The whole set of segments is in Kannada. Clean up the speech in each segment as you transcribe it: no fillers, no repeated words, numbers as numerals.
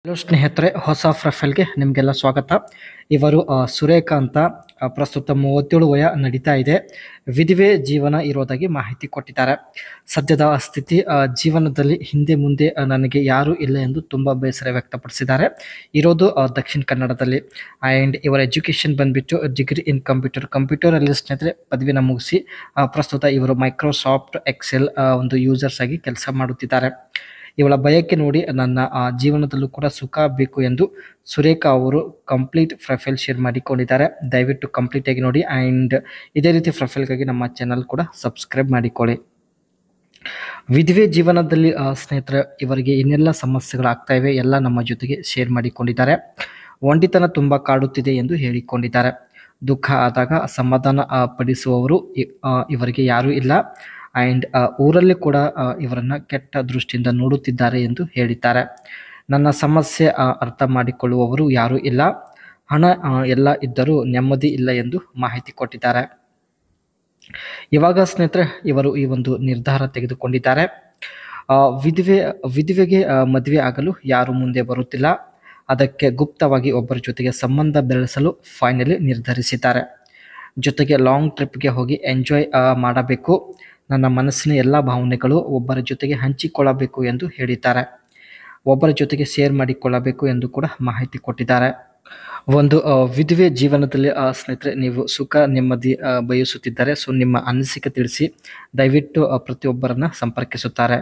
ಹಲೋ ಸ್ನೇಹಿತರೆ, ಹೊಸ ಪ್ರೊಫೈಲ್ಗೆ ನಿಮಗೆಲ್ಲ ಸ್ವಾಗತ. ಇವರು ಸುರೇಖಾ ಅಂತ. ಪ್ರಸ್ತುತ 37 ವಯ ನಡೀತಾ ಇದೆ. ವಿಧವೆ ಜೀವನ ಇರೋದಾಗಿ ಮಾಹಿತಿ ಕೊಟ್ಟಿದ್ದಾರೆ. ಸದ್ಯದ ಸ್ಥಿತಿ ಜೀವನದಲ್ಲಿ ಹಿಂದೆ ಮುಂದೆ ನನಗೆ ಯಾರೂ ಇಲ್ಲ ಎಂದು ತುಂಬ ಬೇಸರ ವ್ಯಕ್ತಪಡಿಸಿದ್ದಾರೆ. ಇರೋದು ದಕ್ಷಿಣ ಕನ್ನಡದಲ್ಲಿ. ಆ್ಯಂಡ್ ಇವರ ಎಜುಕೇಷನ್ ಬಂದ್ಬಿಟ್ಟು ಡಿಗ್ರಿ ಇನ್ ಕಂಪ್ಯೂಟರಲ್ಲಿ ಸ್ನೇಹಿತರೆ ಪದವಿನ ಮುಗಿಸಿ ಪ್ರಸ್ತುತ ಇವರು ಮೈಕ್ರೋಸಾಫ್ಟ್ ಎಕ್ಸೆಲ್ ಒಂದು ಯೂಸರ್ಸ್ ಆಗಿ ಕೆಲಸ ಮಾಡುತ್ತಿದ್ದಾರೆ. ಇವಳ ಬಯಕೆ ನೋಡಿ ನನ್ನ ಜೀವನದಲ್ಲೂ ಕೂಡ ಸುಖ ಬೇಕು ಎಂದು ಸುರೇಖಾ ಅವರು ಕಂಪ್ಲೀಟ್ ಪ್ರೊಫೈಲ್ ಶೇರ್ ಮಾಡಿಕೊಂಡಿದ್ದಾರೆ. ದಯವಿಟ್ಟು ಕಂಪ್ಲೀಟ್ ಆಗಿ ನೋಡಿ. ಆ್ಯಂಡ್ ಇದೇ ರೀತಿ ಪ್ರೊಫೈಲ್ಗಾಗಿ ನಮ್ಮ ಚಾನಲ್ ಕೂಡ ಸಬ್ಸ್ಕ್ರೈಬ್ ಮಾಡಿಕೊಳ್ಳಿ. ವಿಧವೆ ಜೀವನದಲ್ಲಿ ಸ್ನೇಹಿತರೆ ಇವರಿಗೆ ಏನೆಲ್ಲ ಸಮಸ್ಯೆಗಳಾಗ್ತಾ ಇವೆ ಎಲ್ಲ ನಮ್ಮ ಜೊತೆಗೆ ಶೇರ್ ಮಾಡಿಕೊಂಡಿದ್ದಾರೆ. ಒಂಟಿತನ ತುಂಬ ಕಾಡುತ್ತಿದೆ ಎಂದು ಹೇಳಿಕೊಂಡಿದ್ದಾರೆ. ದುಃಖ ಆದಾಗ ಸಮಾಧಾನ ಪಡಿಸುವವರು ಇವರಿಗೆ ಯಾರೂ ಇಲ್ಲ. ಆ್ಯಂಡ್ ಊರಲ್ಲಿ ಕೂಡ ಇವರನ್ನು ಕೆಟ್ಟ ದೃಷ್ಟಿಯಿಂದ ನೋಡುತ್ತಿದ್ದಾರೆ ಎಂದು ಹೇಳಿದ್ದಾರೆ. ನನ್ನ ಸಮಸ್ಯೆ ಅರ್ಥ ಮಾಡಿಕೊಳ್ಳುವವರು ಯಾರೂ ಇಲ್ಲ. ಹಣ ಎಲ್ಲ ಇದ್ದರೂ ನೆಮ್ಮದಿ ಇಲ್ಲ ಎಂದು ಮಾಹಿತಿ ಕೊಟ್ಟಿದ್ದಾರೆ. ಇವಾಗ ಸ್ನೇಹಿತರೆ ಇವರು ಈ ಒಂದು ನಿರ್ಧಾರ ತೆಗೆದುಕೊಂಡಿದ್ದಾರೆ. ವಿಧವೆಗೆ ಮದುವೆ ಆಗಲು ಯಾರು ಮುಂದೆ ಬರುತ್ತಿಲ್ಲ. ಅದಕ್ಕೆ ಗುಪ್ತವಾಗಿ ಒಬ್ಬರ ಜೊತೆಗೆ ಸಂಬಂಧ ಬೆಳೆಸಲು ಫೈನಲಿ ನಿರ್ಧರಿಸಿದ್ದಾರೆ. ಜೊತೆಗೆ ಲಾಂಗ್ ಟ್ರಿಪ್ಗೆ ಹೋಗಿ ಎಂಜಾಯ್ ಮಾಡಬೇಕು. ನನ್ನ ಮನಸ್ಸಿನ ಎಲ್ಲ ಭಾವನೆಗಳು ಒಬ್ಬರ ಜೊತೆಗೆ ಹಂಚಿಕೊಳ್ಳಬೇಕು ಎಂದು ಹೇಳಿದ್ದಾರೆ. ಒಬ್ಬರ ಜೊತೆಗೆ ಶೇರ್ ಮಾಡಿಕೊಳ್ಳಬೇಕು ಎಂದು ಕೂಡ ಮಾಹಿತಿ ಕೊಟ್ಟಿದ್ದಾರೆ. ಒಂದು ವಿಧವೆ ಜೀವನದಲ್ಲಿ ಸ್ನೇಹಿತರೆ ನೀವು ಸುಖ ನೆಮ್ಮದಿ ಬಯಸುತ್ತಿದ್ದಾರೆ. ಸೊ ನಿಮ್ಮ ಅನಿಸಿಕೆ ತಿಳಿಸಿ. ದಯವಿಟ್ಟು ಪ್ರತಿಯೊಬ್ಬರನ್ನ ಸಂಪರ್ಕಿಸುತ್ತಾರೆ.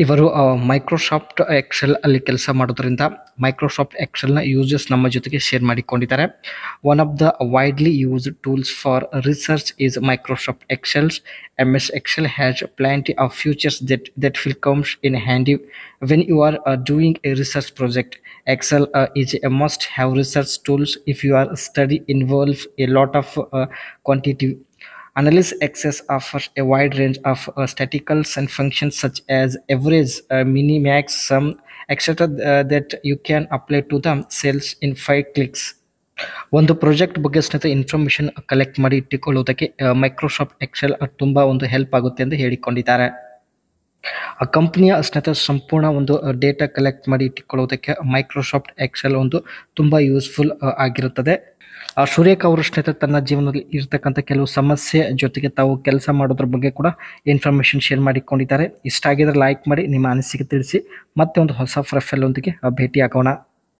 ಇವರು ಮೈಕ್ರೋಸಾಫ್ಟ್ ಎಕ್ಸೆಲ್ ಅಲ್ಲಿ ಕೆಲಸ ಮಾಡೋದ್ರಿಂದ ಮೈಕ್ರೋಸಾಫ್ಟ್ ಎಕ್ಸೆಲ್ನ ಯೂಸರ್ಸ್ ನಮ್ಮ ಜೊತೆಗೆ ಶೇರ್ ಮಾಡಿಕೊಂಡಿದ್ದಾರೆ. One of the widely used tools for research is Microsoft Excel's. MS Excel has plenty of features that will come in handy when you are doing a research project. Excel is a must-have research tools if you are study involves a lot of quantitative analysis. Access offers a wide range of statisticals and functions such as average, minimax, sum, etc. That you can apply to the cells in 5 clicks. ಒಂದು ಪ್ರಾಜೆಕ್ಟ್ ಬಗ್ಗೆ ಸ್ನೇಹಿತರೆ ಇನ್ಫಾರ್ಮೇಷನ್ ಕಲೆಕ್ಟ್ ಮಾಡಿ ಇಟ್ಟುಕೊಳ್ಳುವುದಕ್ಕೆ ಮೈಕ್ರೋಸಾಫ್ಟ್ ಎಕ್ಸೆಲ್ ತುಂಬ ಒಂದು ಹೆಲ್ಪ್ ಆಗುತ್ತೆ ಎಂದು ಹೇಳಿಕೊಂಡಿದ್ದಾರೆ. ಆ ಕಂಪ್ನಿಯ ಸ್ನೇಹಿತರೆ ಸಂಪೂರ್ಣ ಒಂದು ಡೇಟಾ ಕಲೆಕ್ಟ್ ಮಾಡಿ ಇಟ್ಟುಕೊಳ್ಳುವುದಕ್ಕೆ ಮೈಕ್ರೋಸಾಫ್ಟ್ ಎಕ್ಸೆಲ್ ಒಂದು ತುಂಬ ಯೂಸ್ಫುಲ್ ಆಗಿರುತ್ತದೆ. ಸುರೇಖಾ ಅವರು ಸ್ನೇಹಿತರೆ ತನ್ನ ಜೀವನದಲ್ಲಿ ಇರ್ತಕ್ಕಂಥ ಕೆಲವು ಸಮಸ್ಯೆ ಜೊತೆಗೆ ತಾವು ಕೆಲಸ ಮಾಡೋದ್ರ ಬಗ್ಗೆ ಕೂಡ ಇನ್ಫಾರ್ಮೇಷನ್ ಶೇರ್ ಮಾಡಿಕೊಂಡಿದ್ದಾರೆ. ಇಷ್ಟ ಆಗಿದ್ರೆ ಲೈಕ್ ಮಾಡಿ, ನಿಮ್ಮ ಅನಿಸಿಕೆ ತಿಳಿಸಿ. ಮತ್ತೆ ಒಂದು ಹೊಸ ಪ್ರೊಫೈಲ್ ಒಂದಿಗೆ ಭೇಟಿ ಆಗೋಣ.